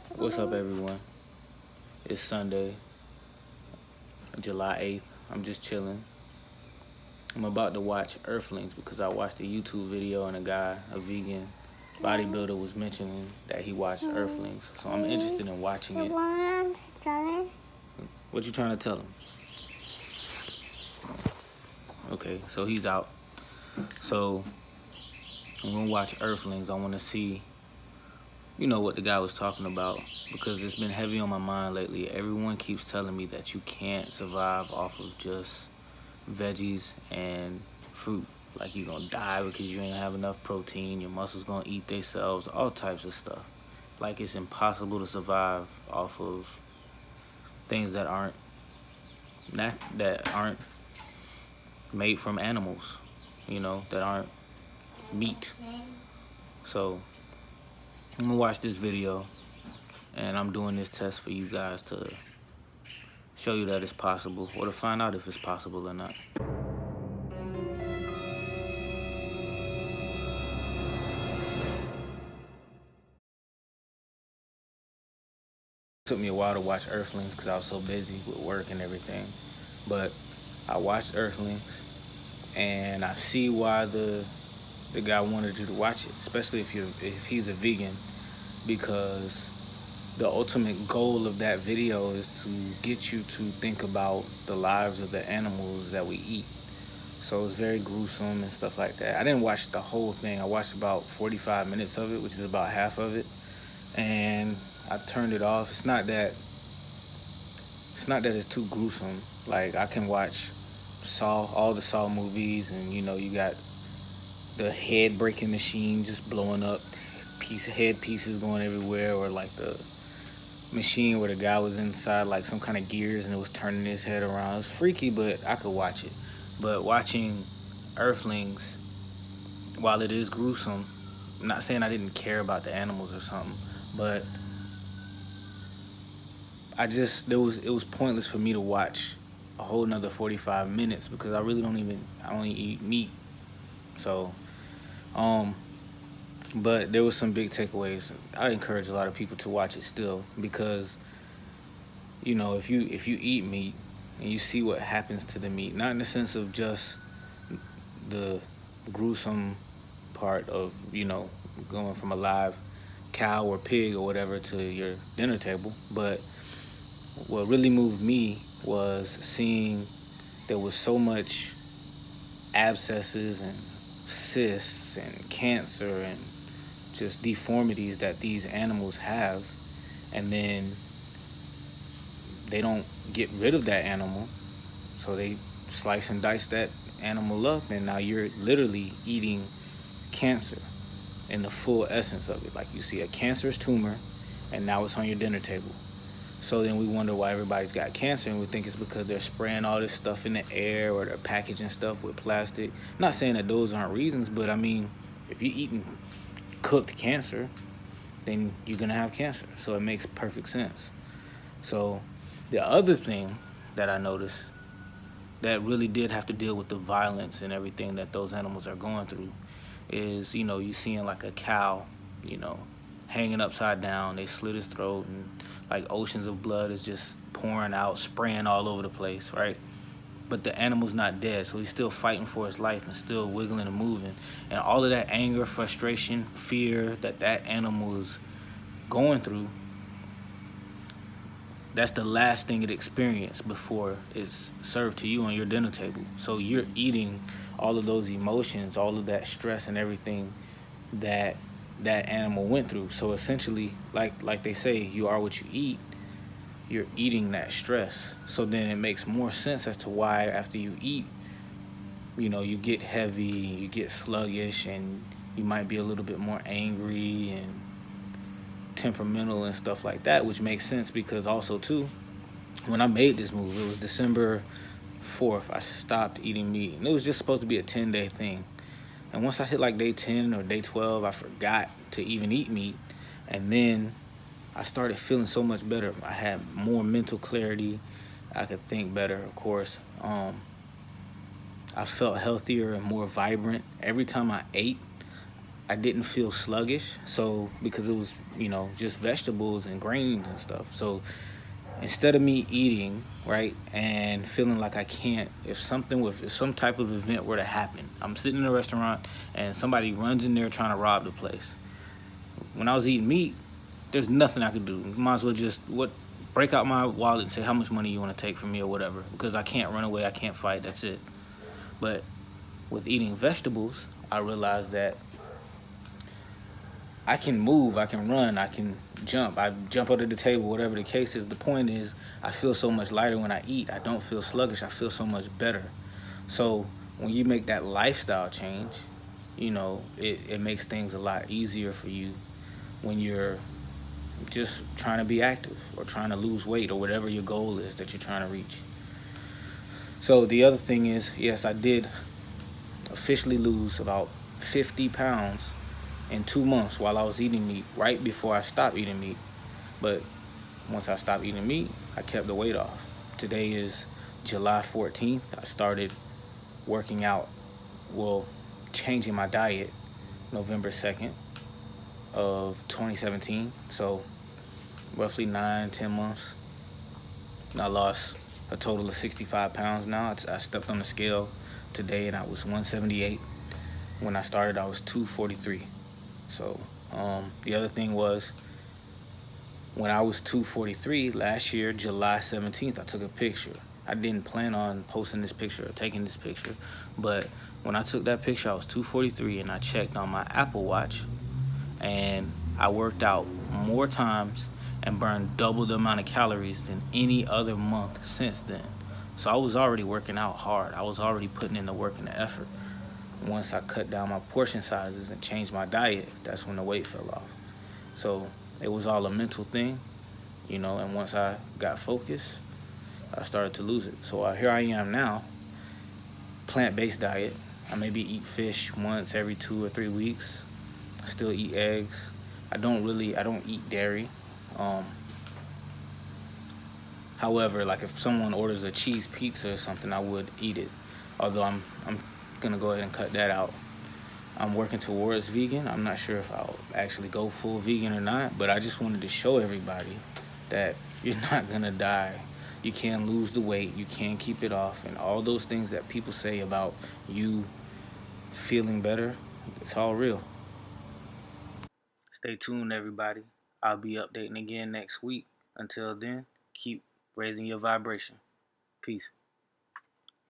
What's up, everyone? It's Sunday, July 8th. I'm just chilling. I'm about to watch Earthlings because I watched a YouTube video and a vegan bodybuilder, was mentioning that he watched Earthlings. So I'm interested in watching it. What you trying to tell him? Okay, so he's out. So I'm gonna watch Earthlings. I want to see, what the guy was talking about, because it's been heavy on my mind lately. Everyone keeps telling me that you can't survive off of just veggies and fruit. Like, you're gonna die because you ain't have enough protein, your muscles gonna eat themselves, all types of stuff. Like, it's impossible to survive off of things that aren't made from animals, that aren't meat. So I'm gonna watch this video, and I'm doing this test for you guys to show you that it's possible, or to find out if it's possible or not. It took me a while to watch Earthlings because I was so busy with work and everything, but I watched Earthlings, and I see why the guy wanted you to watch it, especially if he's a vegan, because the ultimate goal of that video is to get you to think about the lives of the animals that we eat. So it's very gruesome and stuff like that. I didn't watch the whole thing. I watched about 45 minutes of it, which is about half of it, and I turned it off. It's not that it's too gruesome. Like, I can watch all the Saw movies, and you got the head breaking machine just blowing up, head pieces going everywhere, or like the machine where the guy was inside like some kind of gears and it was turning his head around. It was freaky, but I could watch it. But watching Earthlings, while it is gruesome, I'm not saying I didn't care about the animals or something, but it was pointless for me to watch a whole nother 45 minutes because I only eat meat. So but there was some big takeaways. I encourage a lot of people to watch it still, because if you eat meat and you see what happens to the meat, not in the sense of just the gruesome part of going from a live cow or pig or whatever to your dinner table, but what really moved me was seeing there was so much abscesses and cysts and cancer and just deformities that these animals have, and then they don't get rid of that animal, so they slice and dice that animal up, and now you're literally eating cancer in the full essence of it. Like, you see a cancerous tumor, and now it's on your dinner table. So then we wonder why everybody's got cancer, and we think it's because they're spraying all this stuff in the air, or they're packaging stuff with plastic. Not saying that those aren't reasons, but I mean, if you're eating cooked cancer, then you're gonna have cancer. So it makes perfect sense. So the other thing that I noticed that really did have to deal with the violence and everything that those animals are going through is, you seeing like a cow, hanging upside down. They slit his throat, and like oceans of blood is just pouring out, spraying all over the place, right? But the animal's not dead, so he's still fighting for his life and still wiggling and moving. And all of that anger, frustration, fear that animal is going through, that's the last thing it experienced before it's served to you on your dinner table. So you're eating all of those emotions, all of that stress and everything that animal went through. So essentially, like they say, you are what you eat. You're eating that stress. So then it makes more sense as to why after you eat, you get heavy, you get sluggish, and you might be a little bit more angry and temperamental and stuff like that, which makes sense because also too, when I made this move, it was December 4th, I stopped eating meat, and it was just supposed to be a 10-day thing. And once I hit like day 10 or day 12, I forgot to even eat meat, and then I started feeling so much better. I had more mental clarity. I could think better, of course. I felt healthier and more vibrant. Every time I ate, I didn't feel sluggish. So because it was, just vegetables and grains and stuff. So instead of me eating, right, and feeling like I can't, if some type of event were to happen, I'm sitting in a restaurant and somebody runs in there trying to rob the place. When I was eating meat, there's nothing I could do. Might as well just break out my wallet and say how much money you want to take from me or whatever, because I can't run away, I can't fight. That's it. But with eating vegetables, I realized that I can move, I can run, I can jump. I jump under the table, whatever the case is. The point is, I feel so much lighter when I eat. I don't feel sluggish. I feel so much better. So when you make that lifestyle change, it makes things a lot easier for you when you're just trying to be active or trying to lose weight or whatever your goal is that you're trying to reach. So the other thing is, yes, I did officially lose about 50 pounds in 2 months while I was eating meat, right before I stopped eating meat. But once I stopped eating meat, I kept the weight off. Today is July 14th. I started working out, well, changing my diet November 2nd of 2017. So roughly 9, 10 months. I lost a total of 65 pounds now. I stepped on the scale today and I was 178. When I started, I was 243. So the other thing was, when I was 243 last year, July 17th, I took a picture. I didn't plan on posting this picture or taking this picture, but when I took that picture, I was 243 and I checked on my Apple Watch and I worked out more times and burned double the amount of calories than any other month since then. So I was already working out hard. I was already putting in the work and the effort. Once I cut down my portion sizes and changed my diet, that's when the weight fell off. So it was all a mental thing, and once I got focused, I started to lose it. So here I am now, plant-based diet. I maybe eat fish once every 2 or 3 weeks. I still eat eggs. I don't eat dairy. Um, However, like if someone orders a cheese pizza or something, I would eat it. Although I'm gonna go ahead and cut that out. I'm working towards vegan. I'm not sure if I'll actually go full vegan or not, but I just wanted to show everybody that you're not gonna die. You can lose the weight, you can keep it off, and all those things that people say about you feeling better, it's all real. Stay tuned, everybody. I'll be updating again next week. Until then, keep raising your vibration. Peace.